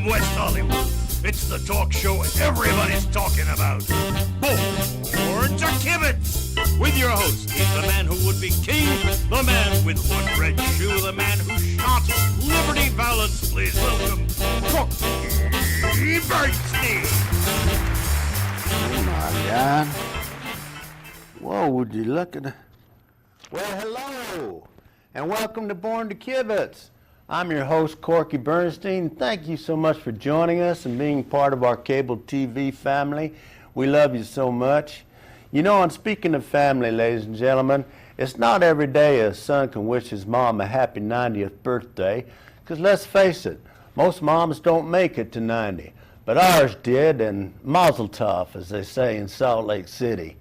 from West Hollywood. It's the talk show everybody's talking about. Born to Kibitz. With your host, he's the man who would be king, the man with one red shoe, the man who shot Liberty Valance. Please welcome Kibitz. Oh my God. Whoa, would you look at... Well, hello, and welcome to Born to Kibitz. I'm your host, Corky Bernstein. Thank you so much for joining us and being part of our cable TV family. We love you so much. You know, and speaking of family, ladies and gentlemen, it's not every day a son can wish his mom a happy 90th birthday, because let's face it, most moms don't make it to 90, but ours did, and mazel tov, as they say in Salt Lake City.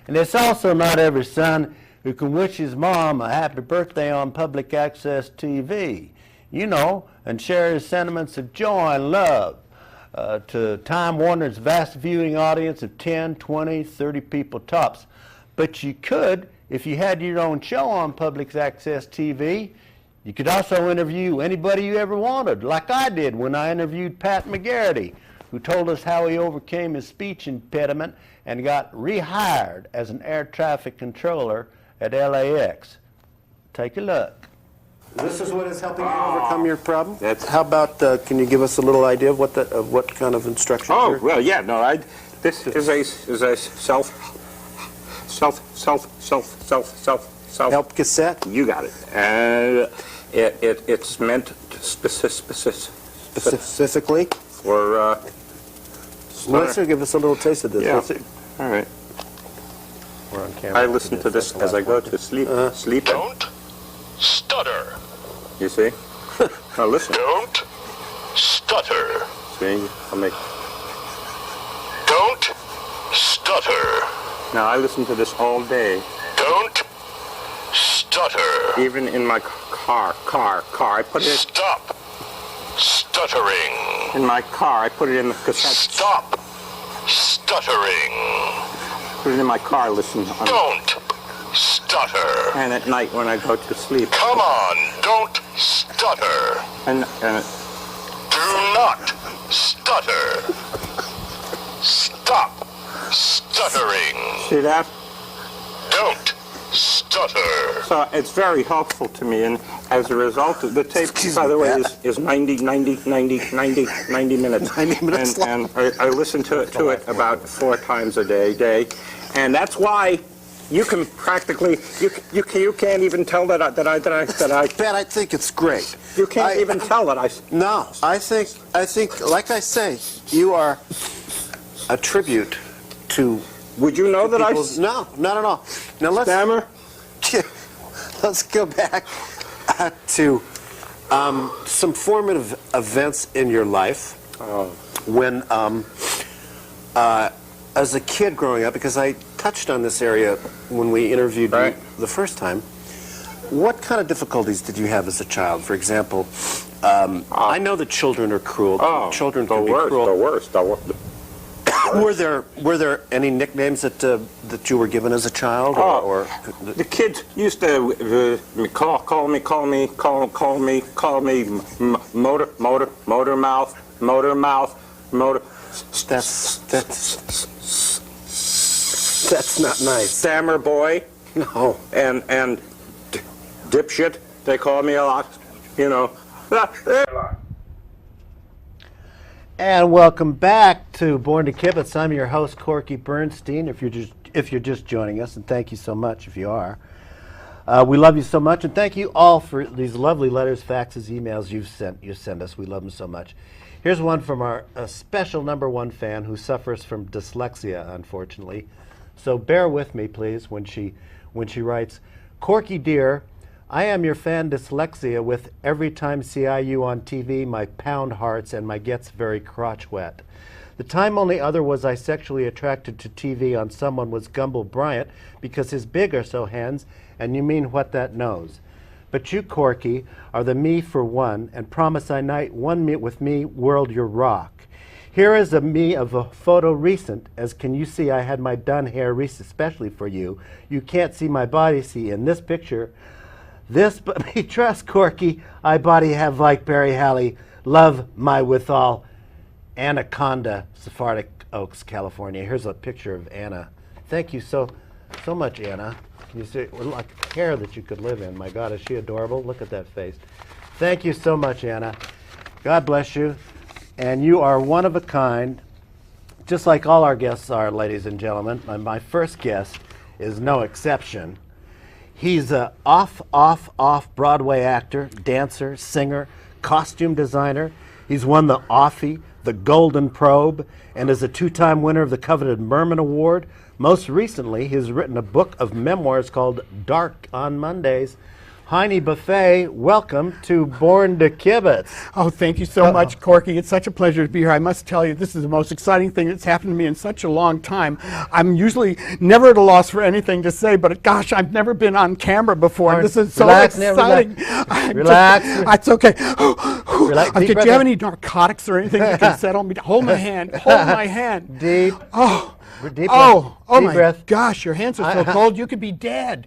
And it's also not every son who can wish his mom a happy birthday on public access TV, you know, and share his sentiments of joy and love to Time Warner's vast viewing audience of 10, 20, 30 people tops. But you could, if you had your own show on public access TV, you could also interview anybody you ever wanted, like I did when I interviewed Pat McGarity, who told us how he overcame his speech impediment and got rehired as an air traffic controller at LAX. Take a look. This is what is helping you overcome your problem? How about, can you give us a little idea of what kind of instructions? Oh, well, yeah, no, this is a self help cassette? You got it. And it's meant specifically for let's give us a little taste of this. Yeah. All right. We're on camera. I listen to this as I go to sleep. Sleeping. Don't stutter. You see? Now listen. Don't stutter. See? I'll make. Don't stutter. Now I listen to this all day. Don't stutter. Even in my car. I put it Stop stuttering. in my car. I put it in the cassette. Stop stuttering. Put it in my car. Listen. Don't stutter. And at night when I go to sleep. Come on, don't stutter. And Do not stutter. Stop stuttering. see that? Don't stutter. So it's very helpful to me, and as a result of the tape, by the way, is 90 minutes. 90 minutes and I listen to it about 4 times a day, and that's why you can practically you can't even tell that I Ben, I think it's great. you can't even tell that I. No, I think like I say, you are a tribute to. Would you know that No, not at all. Now let's stammer? let's go back to some formative events in your life when, as a kid growing up, because I touched on this area when we interviewed you the first time. What kind of difficulties did you have as a child? For example, I know that children are cruel. Children can be cruel. The worst. Were there any nicknames that you were given as a child, or the kids used to call me motor mouth. That's not nice. Stammer boy. No. And dipshit. They call me a lot. You know. And welcome back to Born to Kibitz. I'm your host, Corky Bernstein. If you're just joining us, and thank you so much if you are. We love you so much, and thank you all for these lovely letters, faxes, emails you send us. We love them so much. Here's one from our special #1 fan who suffers from dyslexia, unfortunately. So bear with me, please, when she writes, Corky dear, I am your fan dyslexia with every time CIU on TV, my pound hearts and my gets very crotch wet. The time only other was I sexually attracted to TV on someone was Gumbel Bryant because his big are so hands, and you mean what that knows. But you, Corky, are the me for one, and promise I night one meet with me, world your rock. Here is a me of a photo recent, as can you see I had my done hair recent, especially for you. You can't see my body, see in this picture. This, but me trust, Corky, I body have like Barry Halley, love my withal, Anaconda, Sephardic Oaks, California. Here's a picture of Anna. Thank you so much, Anna. You see, like hair that you could live in. My God, is she adorable? Look at that face. Thank you so much, Anna. God bless you. And you are one of a kind, just like all our guests are, ladies and gentlemen. My first guest is no exception. He's a off Broadway actor, dancer, singer, costume designer. He's won the Offie, the Golden Probe, and is a 2-time winner of the coveted Merman Award. Most recently, he's written a book of memoirs called Dark on Mondays. Hiney Buffet, welcome to Born to Kibitz. Oh, thank you so much, Corky. It's such a pleasure to be here. I must tell you, this is the most exciting thing that's happened to me in such a long time. I'm usually never at a loss for anything to say, but gosh, I've never been on camera before. And this is so exciting. Relax. It's okay. Relax. Do you have any narcotics or anything that can settle me? Hold my hand. Hold my hand. Deep. Oh. Deep Deep my breath. Gosh, your hands are so cold you could be dead.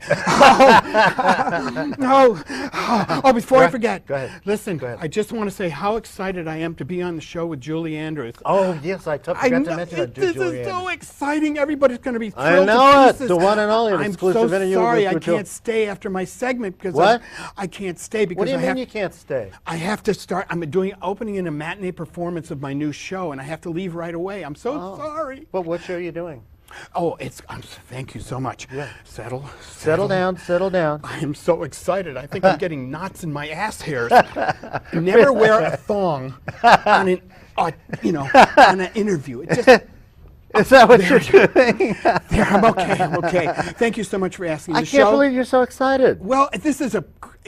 Before I forget, go ahead. Listen, Go ahead. I just want to say how excited I am to be on the show with Julie Andrews. Oh, yes, I forgot to mention that. This is so exciting. Everybody's going to be thrilled. I know it. The one and only exclusive I'm interview. so sorry I can't stay after my segment because I can't stay because what do you mean you can't stay? I have to start. I'm opening in a matinee performance of my new show, and I have to leave right away. I'm so sorry. But what show are you doing? Oh, thank you so much. Yeah. Settle down. I am so excited. I think I'm getting knots in my ass hairs. Never wear a thong on an interview. It just, is that what you're doing? I'm okay. Thank you so much for asking. I can't believe you're so excited. Well, this is a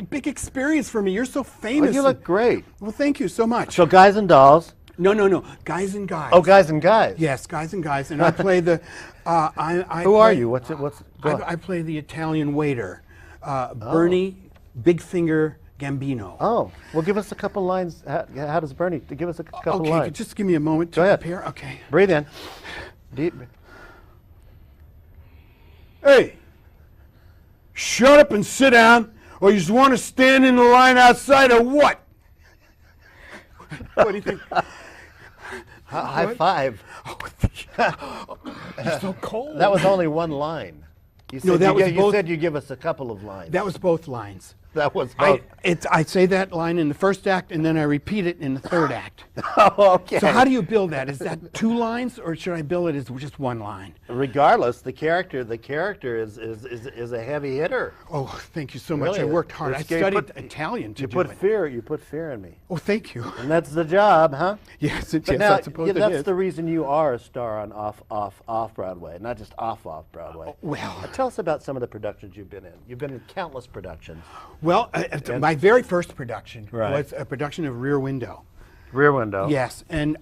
big experience for me. You're so famous. Oh, you look great. Well, thank you so much. So, Guys and Dolls. No. Guys and Guys. Oh, Guys and Guys. Yes, Guys and Guys. And I play the... Who are you? What's it? I play the Italian waiter, Bernie Big Finger Gambino. Oh, well, give us a couple lines. How does Bernie? Give us a couple lines. Okay, just give me a moment to prepare. Okay. Breathe in. Deep. Hey, shut up and sit down, or you just want to stand in the line outside, or what? What do you think? High five. You're so cold. That was only one line. You said, you said you give us a couple of lines. That was both lines. That was both. I say that line in the first act, and then I repeat it in the third act. Oh, okay. So how do you build that? Is that 2 lines, or should I build it as just 1 line? Regardless, the character is a heavy hitter. Oh, thank you so much. Really, I worked hard. I studied Italian to do it. You put fear in me. Oh, thank you. And that's the job, huh? Yes, I suppose it is. That's the reason you are a star on off Broadway, not just off Broadway. Well, tell us about some of the productions you've been in. You've been in countless productions. Well, my very first production was a production of Rear Window. Rear Window. Yes, and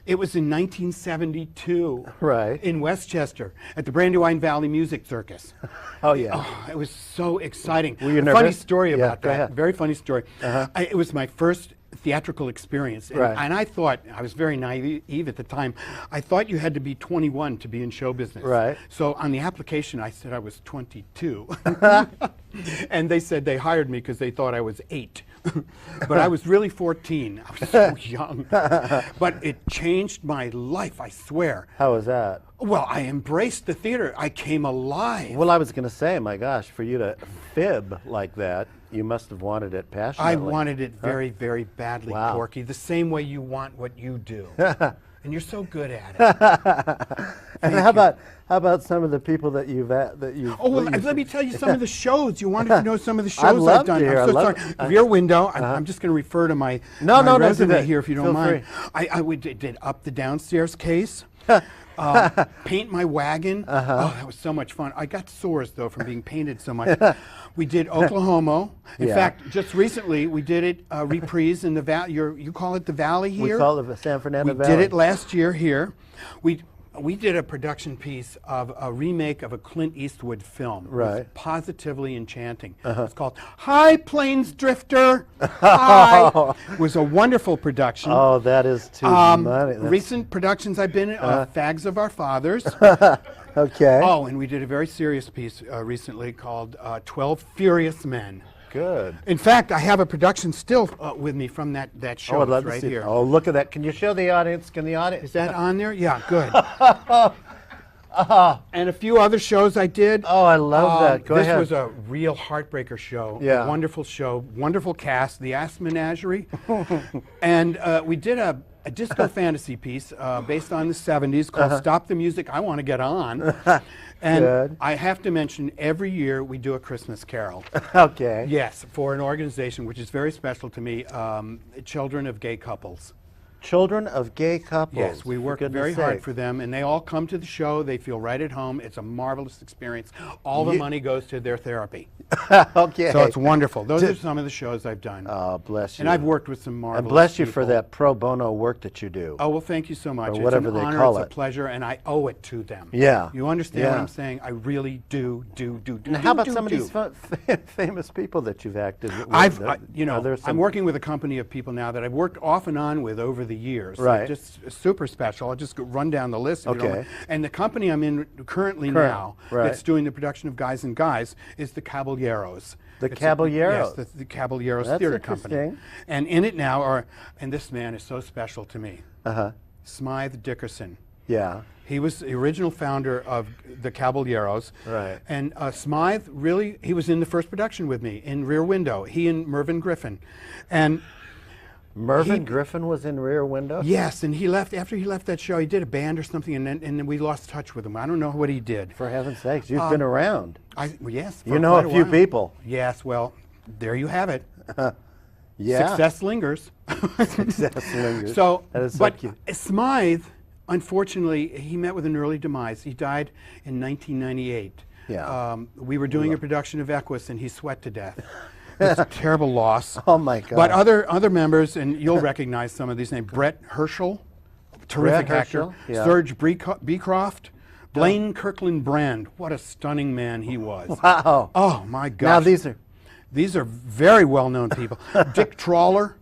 it was in 1972. Right. In Westchester at the Brandywine Valley Music Circus. Oh yeah. Oh, it was so exciting. Were you a nervous? Funny story about Go that. ahead. Very funny story. It was my first theatrical experience, and I thought, I was very naive at the time, I thought you had to be 21 to be in show business. Right. So on the application I said I was 22. And they said they hired me because they thought I was 8. But I was really 14. I was so young. But it changed my life, I swear. How was that? Well, I embraced the theater. I came alive. Well, I was going to say, my gosh, for you to fib like that, you must have wanted it passionately. I wanted it very, very badly, Wow. Corky, the same way you want what you do. And you're so good at it. And how about some of the people that you've Let me tell you some of the shows. You wanted to know some of the shows I'd love I've done. to hear. I'm so sorry. Rear Window. I'm just going to refer to my resume here, if you don't mind. I did Up the Downstairs Case. Paint My Wagon. Oh, that was so much fun. I got sores, though, from being painted so much. We did Oklahoma. In fact, just recently, we did it reprise in the Valley. You call it the Valley here? We call it the San Fernando Valley. We did it last year here. We did a production piece of a remake of a Clint Eastwood film. It was positively enchanting. It's called High Plains Drifter. Hi. It was a wonderful production. Oh, that is too money. Recent productions I've been in, Fags of Our Fathers. Okay. Oh, and we did a very serious piece recently called 12 Furious Men. Good. In fact, I have a production still with me from that show. Oh, I'd love right to see. here. Oh, look at that. Can you show the audience? Can the audience? Is that on there? Yeah, good. And a few other shows I did. Oh, I love that. Go ahead. This was a real heartbreaker show. Yeah. A wonderful show, wonderful cast, the Ass Menagerie. And we did a disco fantasy piece based on the 70s called Stop the Music, I Want to Get On. And Good. I have to mention, every year we do a Christmas Carol. Okay. Yes, for an organization which is very special to me, Children of Gay Couples. Children of Gay Couples. Yes, we work very hard for them, and they all come to the show. They feel right at home. It's a marvelous experience. All the money goes to their therapy. Okay. So it's wonderful. Those are some of the shows I've done. Oh, bless you. And I've worked with some marvelous And bless you for people. that pro bono work that you do. Oh, well, thank you so much. Or whatever it's an they honor, call it's it. a pleasure, and I owe it to them. Yeah. You understand what Yeah. I'm saying? I really do. And how about some of these famous people that you've acted with? I'm working with a company of people now that I've worked off and on with over the years. Right. Just super special. I'll just run down the list. If you don't Okay. mind. And the company I'm in currently now right. that's doing the production of Guys and Guys is the Caballeros. The It's Caballeros. Yes, the Caballeros That's Theater Company. interesting. And in it now and this man is so special to me, Smythe Dickerson. Yeah. He was the original founder of the Caballeros. Right. And Smythe, really, he was in the first production with me in Rear Window, he and Mervyn Griffin. And Mervyn Griffin was in Rear Window? yes, and after he left that show, he did a band or something, and then we lost touch with him. I don't know what he did. For heaven's sakes, you've been around. Yes. You know for a quite few while. people. Yes, well, there you have it. Yeah. Success lingers. Success lingers. So, That is so but cute. Smythe, unfortunately, he met with an early demise. He died in 1998. Yeah. We were doing a production of Equus, and he sweat to death. It's a terrible loss. Oh, my God. But other members, and you'll recognize some of these names: Brett Herschel, terrific Brett actor. Herschel, yeah. Serge Beecroft, Blaine Kirkland Brand. What a stunning man he was. Wow. Oh my gosh. Now These are very well-known people. Dick Trawler,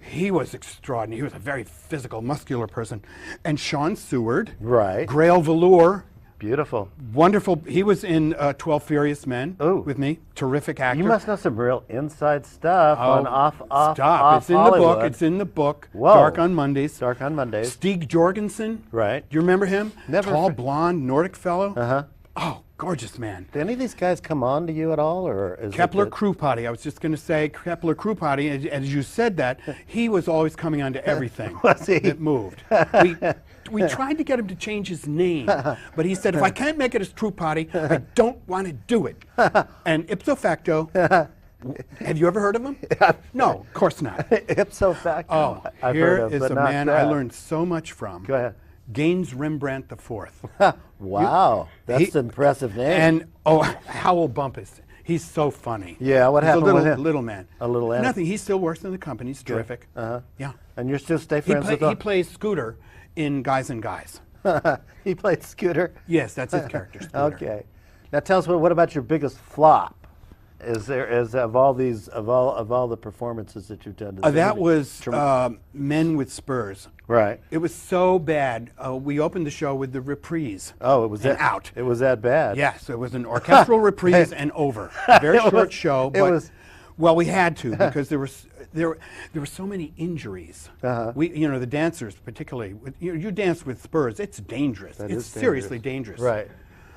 he was extraordinary. He was a very physical, muscular person. And Sean Seward, Right. Grail Velour, Beautiful. wonderful. He was in 12 Furious Men Ooh. with me. Terrific actor. You must know some real inside stuff on off Stop. It's in Hollywood. the book. It's in the book. Whoa. Dark on Mondays. Dark on Mondays. Stieg Jorgensen. Right. Do you remember him? Never Tall, fr- blonde, Nordic fellow. Oh, gorgeous man. Do any of these guys come on to you at all, or is Kepler it Crew Potty. I was just going to say Kepler Crew Potty. As you said that, he was always coming on to everything Was he? that moved. We tried to get him to change his name, but he said, if I can't make it as Crew Potty, I don't want to do it. And ipso facto, have you ever heard of him? No, of course not. ipso facto? Oh, I've here heard of, is but a not man I that. learned so much from. Go ahead. Gaines Rembrandt IV. Wow, that's He- an impressive name. And Howell Bumpus. He's so funny. Yeah, what He's happened a little, with him? little man. A little man. Nothing. He still works in the company. He's terrific. Yeah. And you're still stay He, friends with he him? plays Scooter in Guys and Guys. He played Scooter? Yes, that's his character, Scooter. Okay. Now tell us what about your biggest flop? Is of all the performances that you've done? That was Men with Spurs. Right. It was so bad. We opened the show with the reprise. Oh, it was and that out. It was that bad. Yes, it was an orchestral reprise and over. A very short show, it but was- well, we had to because there were so many injuries. The dancers particularly. You dance with Spurs, it's dangerous. That It's is seriously dangerous. Right.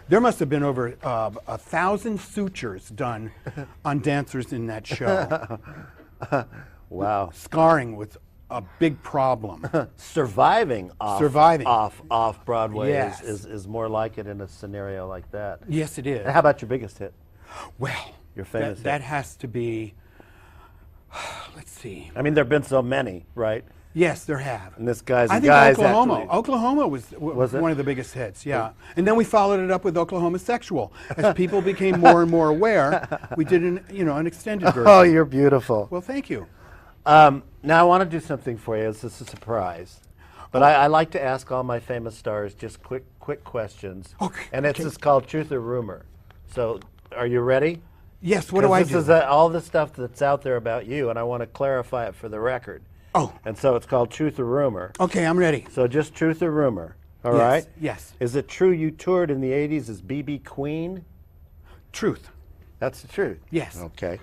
There must have been over 1,000 sutures done on dancers in that show. Wow. Scarring was a big problem. Surviving off Broadway Yes. is more like it in a scenario like that. Yes, it is. And how about your biggest hit? Well, Your famous that hit. has to be. Let's see. I mean, there have been so many, right? Yes, there have. And this Guys I and think Guys Oklahoma. actually- Oklahoma was it? one of the biggest hits. Yeah, and then we followed it up with Oklahoma Sexual. As people became more and more aware, we did an extended version. Oh, you're beautiful. Well, thank you. Now I want to do something for you. It's just a surprise. But I like to ask all my famous stars just quick questions. Okay, And it's okay. just called Truth or Rumor. So are you ready? Yes. What do I This do? is all the stuff that's out there about you, and I want to clarify it for the record. Oh. And so it's called Truth or Rumor. Okay, I'm ready. So just Truth or Rumor. All Yes, right? yes. Is it true you toured in the 80s as BB Queen? Truth. That's the truth. Yes. Okay.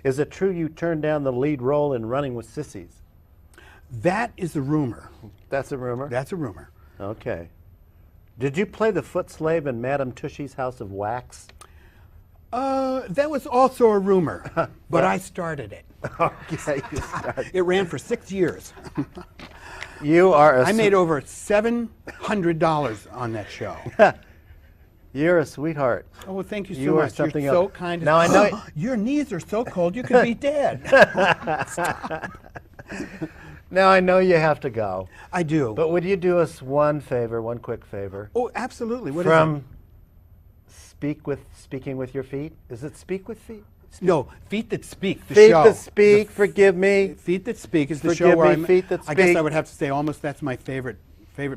Is it true you turned down the lead role in Running with Sissies? That is a rumor. That's a rumor? That's a rumor. Okay. Did you play the foot slave in Madame Tushy's House of Wax? That was also a rumor, but I started it. Okay, you started. It ran for 6 years. You are I made over $700 on that show. You're a sweetheart. Oh, well, thank you so You are much. something You're so else. kind. Now I know your knees are so cold you could be dead. Now I know you have to go. I do. But would you do us one favor, one quick favor? Oh, absolutely. What is From Speaking with Your Feet? Is it Speak with Feet? it? No, Feet That Speak, the Feet show. That Speak, forgive me. Feet That Speak is the Forgive show where me, I'm, Feet That I guess Speak. I would have to say almost that's my favorite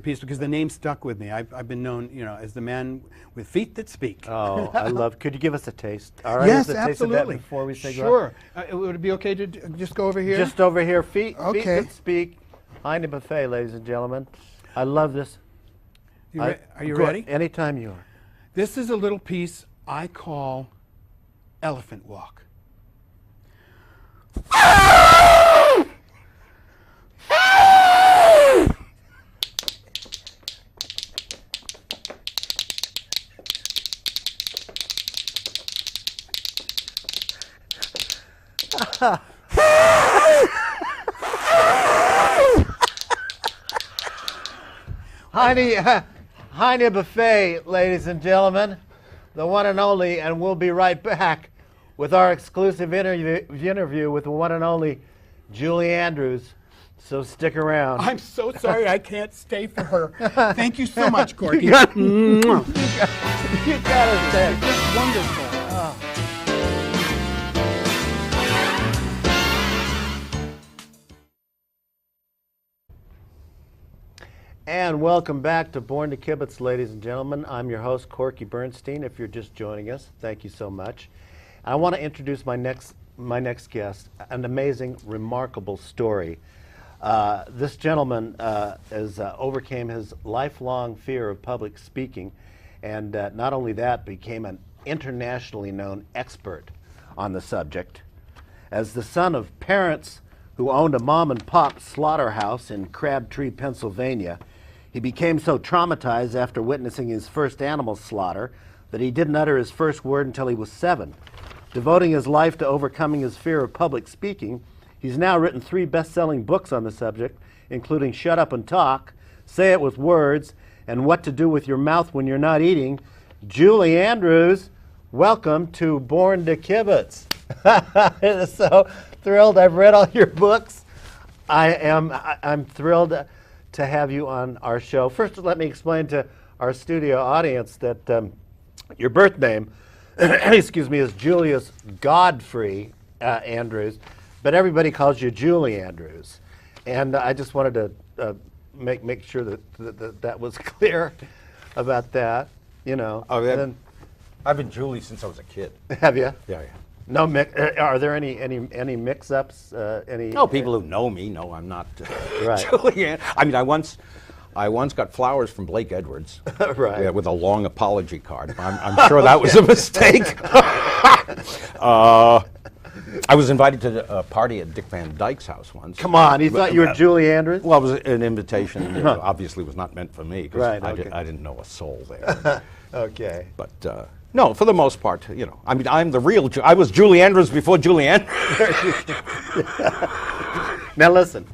piece because the name stuck with me. I've been known, as the man with feet that speak. Oh, I love. Could you give us a taste? All right. Yes, Just a taste absolutely. Of that before we say Sure. Would it be okay to just go over here? Just over here, Feet Okay. That Speak. Hiney Buffet, ladies and gentlemen. I love this. Are you Go- ready? Anytime you are. This is a little piece I call Elephant Walk. Hiney Buffet, ladies and gentlemen, the one and only, and we'll be right back with our exclusive interview with the one and only Julie Andrews. So stick around. I'm so sorry I can't stay for her. Thank you so much, Corky. You gotta stay. It's wonderful. And welcome back to Born to Kibitz, ladies and gentlemen. I'm your host, Corky Bernstein. If you're just joining us, thank you so much. I want to introduce my next guest, an amazing, remarkable story. This gentleman overcame his lifelong fear of public speaking, and not only that, became an internationally known expert on the subject. As the son of parents who owned a mom-and-pop slaughterhouse in Crabtree, Pennsylvania, he became so traumatized after witnessing his first animal slaughter that he didn't utter his first word until he was 7. Devoting his life to overcoming his fear of public speaking, he's now written 3 best-selling books on the subject, including Shut Up and Talk, Say It With Words, and What to Do With Your Mouth When You're Not Eating. Julie Andrews, welcome to Born to Kibitz. So thrilled. I've read all your books. I'm thrilled to have you on our show. First, let me explain to our studio audience that your birth name, excuse me, is Julius Godfrey Andrews, but everybody calls you Julie Andrews, and I just wanted to make sure that was clear about that. I've been Julie since I was a kid. Have you? Yeah. No, are there any mix-ups? No, people who know me know I'm not Right. Julianne. I mean, I once got flowers from Blake Edwards, Right. with a long apology card. I'm sure that was a mistake. I was invited to a party at Dick Van Dyke's house once. Come on, he thought you were Julie Andrews? Well, it was an invitation. It obviously was not meant for me because Right, okay. I didn't know a soul there. Okay. But no, for the most part, I mean, I'm the real. I was Julie Andrews before Julie Andrews. Now listen,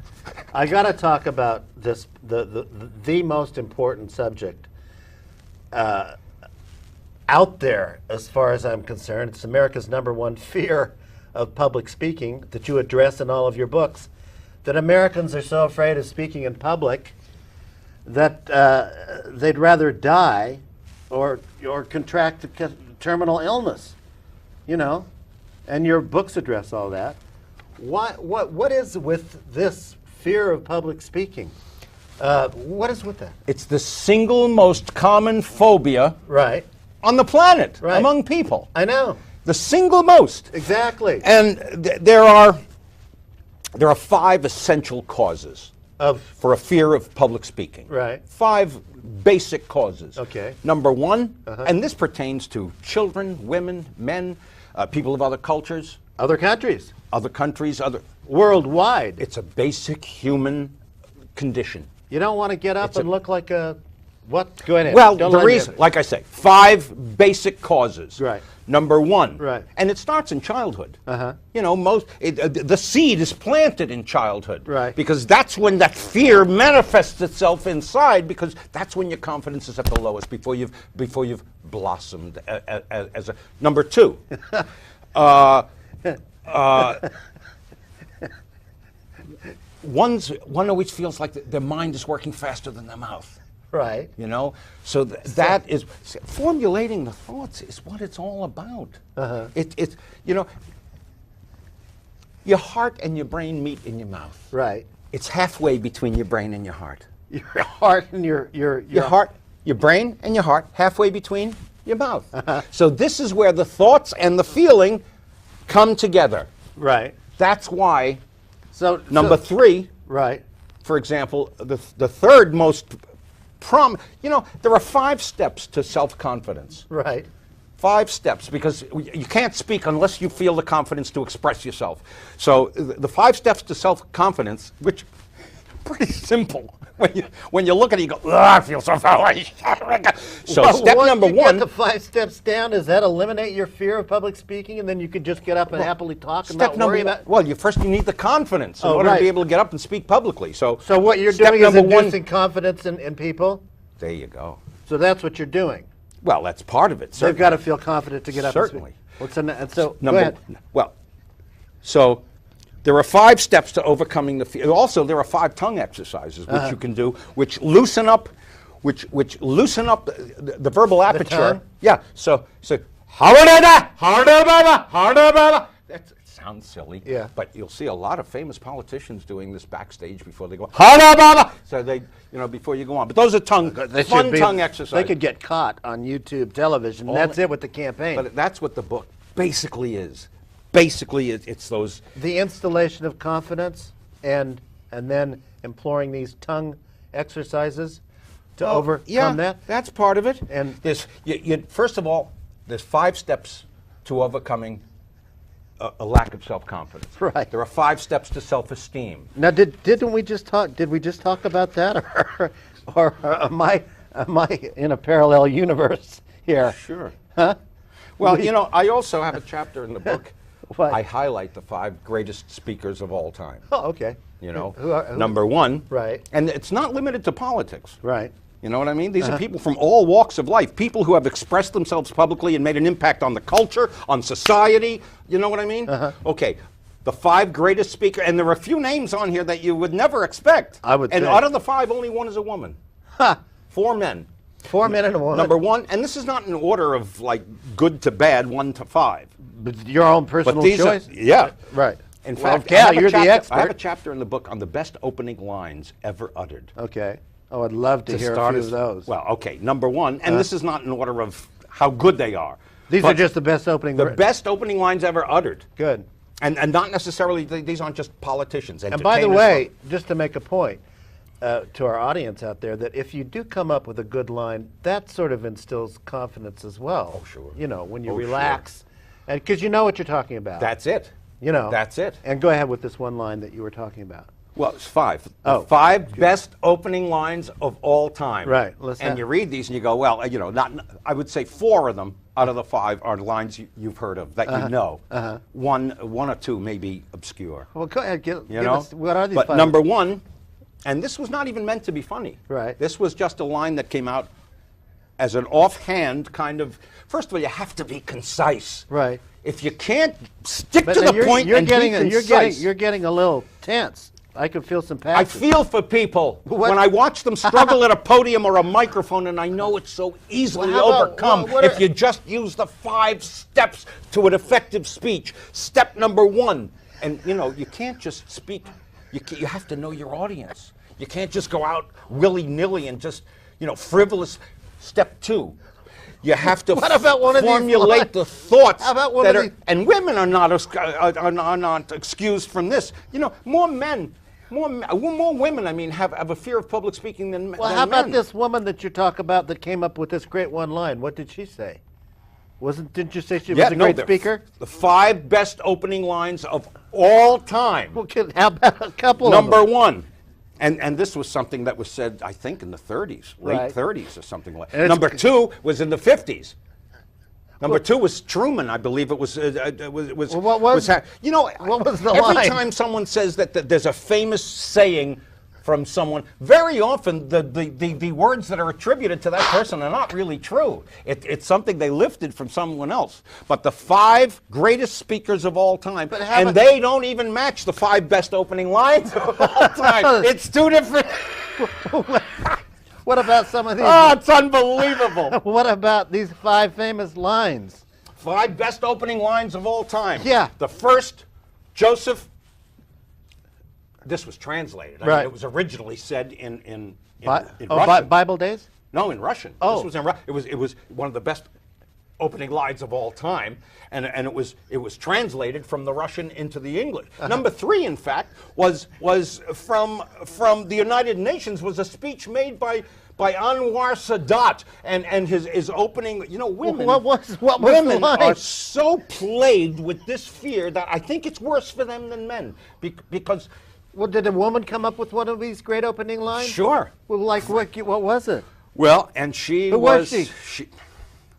I got to talk about this the most important subject out there, as far as I'm concerned. It's America's #1 fear of public speaking that you address in all of your books. That Americans are so afraid of speaking in public that they'd rather die or contract a terminal illness, and your books address all that. What is with this fear of public speaking? What is with that? It's the single most common phobia Right. on the planet Right. among people. I know. The single most. Exactly. And there are 5 essential causes for a fear of public speaking. Right. 5 basic causes. Okay. Number 1, and this pertains to children, women, men, people of other cultures, Other countries. Other countries, Worldwide. It's a basic human condition. You don't want to get up and look like a... What? Go ahead. Well, the reason, like I say, 5 basic causes. Right. Number 1. Right. And it starts in childhood. Uh-huh. You know, the seed is planted in childhood. Right. Because that's when that fear manifests itself inside, because that's when your confidence is at the lowest, before you've blossomed as a... Number 2. One always feels like their mind is working faster than their mouth. Right. You know, so that is formulating the thoughts is what it's all about. Uh-huh. It's you know, your heart and your brain meet in your mouth. Right. It's halfway between your brain and your heart. Your heart and your heart, your brain and your heart, halfway between your mouth. Uh-huh. So this is where the thoughts and the feeling come together. Right. That's why. So number 3. Right. For example, the third most you know, there are 5 steps to self-confidence. Right. 5 steps, because you can't speak unless you feel the confidence to express yourself. So the 5 steps to self-confidence, which pretty simple. When you look at it, you go, I feel so foolish. So well, step number 1. Get the 5 steps down. Does that eliminate your fear of public speaking, and then you could just get up and happily talk and not worry about? Well, you need the confidence in order to be able to get up and speak publicly. So what you're doing is inducing confidence in people. There you go. So that's what you're doing. Well, that's part of it. Certainly. They've got to feel confident to get up. Certainly. And so go ahead. Well, so there are 5 steps to overcoming the fear. Also, there are 5 tongue exercises which you can do, which loosen up, which loosen up the verbal aperture. Yeah. So that sounds silly. Yeah. But you'll see a lot of famous politicians doing this backstage before they go. So they, before you go on. But those are tongue exercises. They could get caught on YouTube television. And that's it with the campaign. But that's what the book basically is. Basically, it's those... The installation of confidence and then employing these tongue exercises to overcome that? That's part of it. And there's, first of all, there's 5 steps to overcoming a lack of self-confidence. Right. There are 5 steps to self-esteem. Now, did we just talk about that, or am I in a parallel universe here? Sure. Huh? Well, I also have a chapter in the book. What? I highlight the 5 greatest speakers of all time. Oh, okay. Who number 1. Right. And it's not limited to politics. Right. You know what I mean? These are people from all walks of life, people who have expressed themselves publicly and made an impact on the culture, on society. You know what I mean? Okay. The 5 greatest speakers, and there are a few names on here that you would never expect. I would And think. out of the 5, only 1 is a woman. Ha! 4 men. 4 men and a woman. Number 1, and this is not in order of like good to bad, 1 to 5. But your own personal choice? Yeah. Right. In Well, fact, Cal, you're the expert. I have a chapter in the book on the best opening lines ever uttered. Okay. Oh, I'd love to hear a few of those. Well, okay. Number 1, and this is not in order of how good they are. These are just the best opening. The best opening lines ever uttered. Good. And not necessarily, these aren't just politicians. And by the way, just to make a point to our audience out there, that if you do come up with a good line, that sort of instills confidence as well. Oh, sure. When you relax, and because you know what you're talking about. That's it. That's it. And go ahead with this one line that you were talking about. Well, it's 5. Oh. The 5 best opening lines of all time. Right. And you read these and you go, well, I would say 4 of them out of the 5 are lines you've heard of that you know. One or 2 may be obscure. Well, go ahead. Give us, what are these But 5? number 1, and this was not even meant to be funny. Right. This was just a line that came out as an offhand kind of, first of all, you have to be concise. Right. If you can't stick to the point and be concise. You're getting a little tense. I can feel some passion. I feel for people when I watch them struggle at a podium or a microphone, and I know it's so easily overcome if you just use the 5 steps to an effective speech. Step number 1, and you can't just speak. You have to know your audience. You can't just go out willy-nilly and just frivolous. Step 2. You have to formulate the thoughts. How about one of these? And women are not excused from this. More women, have a fear of public speaking than men. Well, how about this woman that you talk about that came up with this great one line? What did she say? Didn't you say she was a great speaker? The 5 best opening lines of all time. Well, how about a couple of them? Number 1. And this was something that was said, I think, in the 30s, late 30s or something like that. Number 2 was in the 50s. Number 2 was Truman, I believe it was. What was the every line? time someone says that there's a famous saying from someone, very often the words that are attributed to that person are not really true. It's something they lifted from someone else. But the 5 greatest speakers of all time, and they don't even match the 5 best opening lines of all time. It's 2 different. What about some of these? Oh, it's unbelievable. What about these 5 famous lines? 5 best opening lines of all time. Yeah. The first, Joseph. This was translated. I Right. mean, it was originally said in Russian. Bible days? No, in Russian. Oh. This was in it was one of the best opening lines of all time, and it was translated from the Russian into the English. Number 3, in fact, was from the United Nations, was a speech made by Anwar Sadat, and his opening. You know, women. What was women the line? are so plagued with this fear that I think it's worse for them than men, because. Well, did a woman come up with one of these great opening lines? Sure. Well, like what was it? Well, and she Who was she?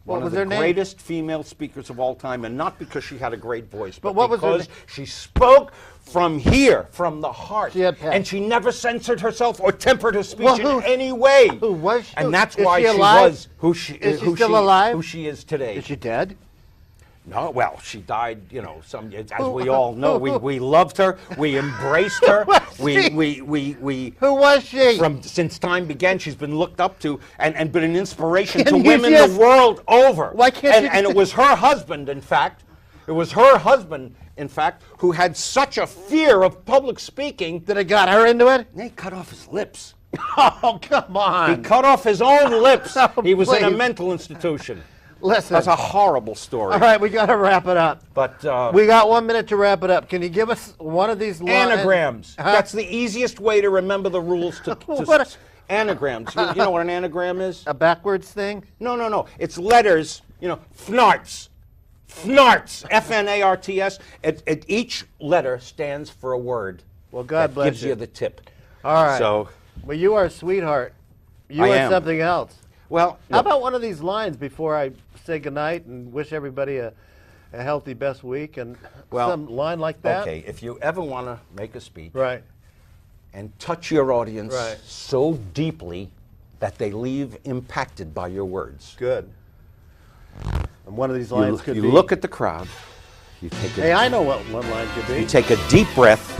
One was of her the name? greatest female speakers of all time, and not because she had a great voice, but what was her because name? she spoke from here, from the heart, She had passion. and she never censored herself or tempered her speech Well, in any way. Who was she? And that's Is why she she alive? was who she Is she who still alive? Who she is today. Is she dead? No, well, she died, as we all know. We loved her. We embraced her. we Who was she? since time began, she's been looked up to and been an inspiration to Can you women just- the world over. Why can't you and it was her husband, in fact. It was her husband, in fact, who had such a fear of public speaking Did it got her into it? they cut off his lips. Oh, come He on. cut off his own lips. Oh, He was in a please. mental institution. Listen. That's a horrible story. All right, we got to wrap it up. But We got 1 minute to wrap it up. Can you give us one of these lines? anagrams. Huh? That's the easiest way to remember the rules to What anagrams. You know what an anagram is? A backwards thing? No. It's letters, FNARTS. FNARTS. FNARTS. Each letter stands for a word. Well, God that bless gives you. you the tip. All right. So, Well, you are a sweetheart. You I are am. something else. well, How look, about one of these lines before I say goodnight and wish everybody a healthy best week and some line like that? okay, if you ever want to make a speech Right. and touch your audience Right. so deeply that they leave impacted by your words, Good. And one of these lines could be. you look at the crowd, you take Hey, I know what one line could be. You take a deep breath,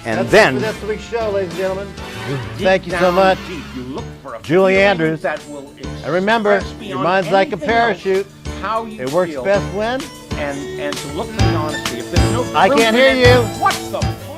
and That's then it for this week's show, ladies and gentlemen. you Thank you so down much. deep, you look for a Julie feeling Andrews. that will And remember, express your beyond mind's like a anything else parachute. How you It works feel, best when and to look for the honesty. If there's no I truth can't in hear it, you. What's the point?